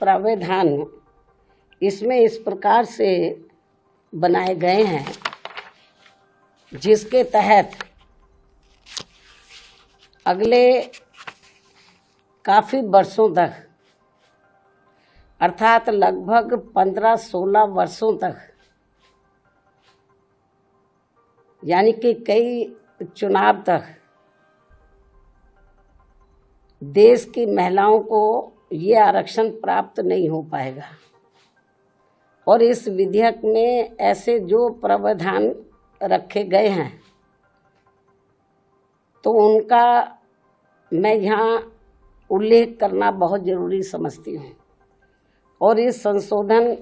प्रावधान इसमें इस प्रकार से बनाए गए हैं जिसके तहत अगले काफ़ी वर्षों तक अर्थात लगभग 15-16 वर्षों तक यानी कि कई चुनाव तक देश की महिलाओं को ये आरक्षण प्राप्त नहीं हो पाएगा। और इस विधेयक में ऐसे जो प्रावधान रखे गए हैं तो उनका मैं यहाँ उल्लेख करना बहुत ज़रूरी समझती हूँ। और इस संशोधन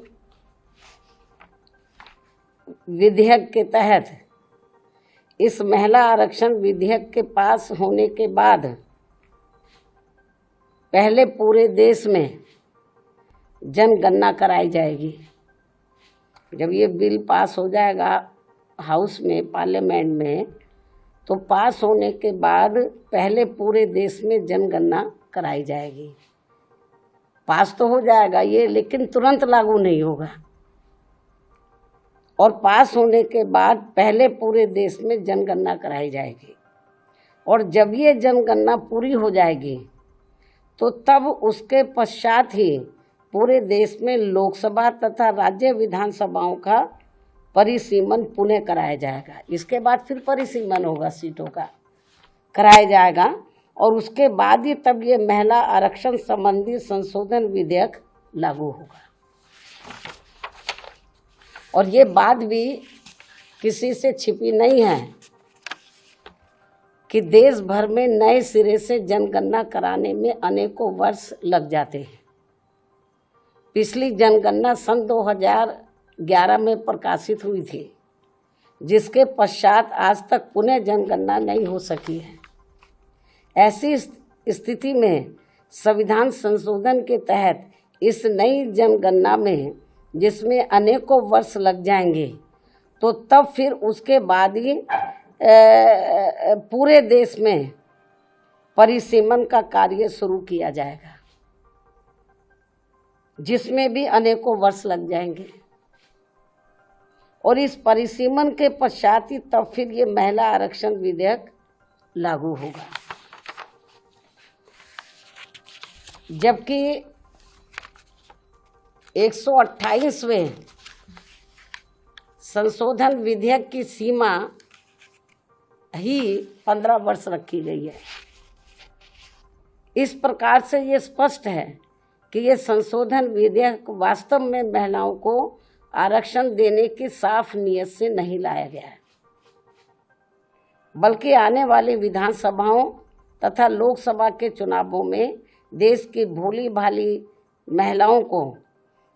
विधेयक के तहत इस महिला आरक्षण विधेयक के पास होने के बाद पहले पूरे देश में जनगणना कराई जाएगी। जब ये बिल पास हो जाएगा हाउस में, पार्लियामेंट में, तो पास होने के बाद पहले पूरे देश में जनगणना कराई जाएगी। पास तो हो जाएगा ये, लेकिन तुरंत लागू नहीं होगा। और पास होने के बाद पहले पूरे देश में जनगणना कराई जाएगी। और जब ये जनगणना पूरी हो जाएगी तो तब उसके पश्चात ही पूरे देश में लोकसभा तथा राज्य विधानसभाओं का परिसीमन पुनः कराया जाएगा। इसके बाद फिर परिसीमन होगा, सीटों का कराया जाएगा। और उसके बाद ही तब ये महिला आरक्षण संबंधी संशोधन विधेयक लागू होगा। और ये बात भी किसी से छिपी नहीं है कि देश भर में नए सिरे से जनगणना कराने में अनेकों वर्ष लग जाते हैं। पिछली जनगणना सन 2011 में प्रकाशित हुई थी, जिसके पश्चात आज तक पुनः जनगणना नहीं हो सकी है। ऐसी स्थिति में संविधान संशोधन के तहत इस नई जनगणना में जिसमें अनेकों वर्ष लग जाएंगे, तो तब फिर उसके बाद ही पूरे देश में परिसीमन का कार्य शुरू किया जाएगा, जिसमें भी अनेकों वर्ष लग जाएंगे। और इस परिसीमन के पश्चात ही तब फिर ये महिला आरक्षण विधेयक लागू होगा। जबकि 128वें संशोधन विधेयक की सीमा ही 15 वर्ष रखी गई है। इस प्रकार से ये स्पष्ट है कि ये संशोधन विधेयक वास्तव में महिलाओं को आरक्षण देने की साफ नीयत से नहीं लाया गया है, बल्कि आने वाली विधानसभाओं तथा लोकसभा के चुनावों में देश की भोली भाली महिलाओं को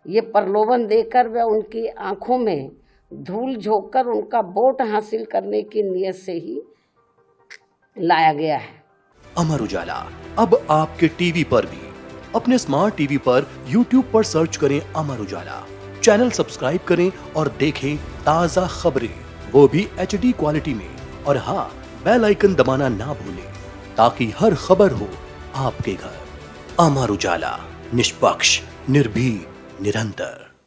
ये प्रलोभन देकर व उनकी आंखों में धूल झोंककर उनका वोट हासिल करने की नीयत से ही लाया गया है। अमर उजाला अब आपके टीवी पर भी। अपने स्मार्ट टीवी पर YouTube पर सर्च करें अमर उजाला, चैनल सब्सक्राइब करें और देखें ताज़ा खबरें, वो भी HD क्वालिटी में। और हाँ, बेल आइकन दबाना ना भूलें ताकि हर खबर हो आपके घर। अमर उजाला, निष्पक्ष, निर्भीक, निरंतर।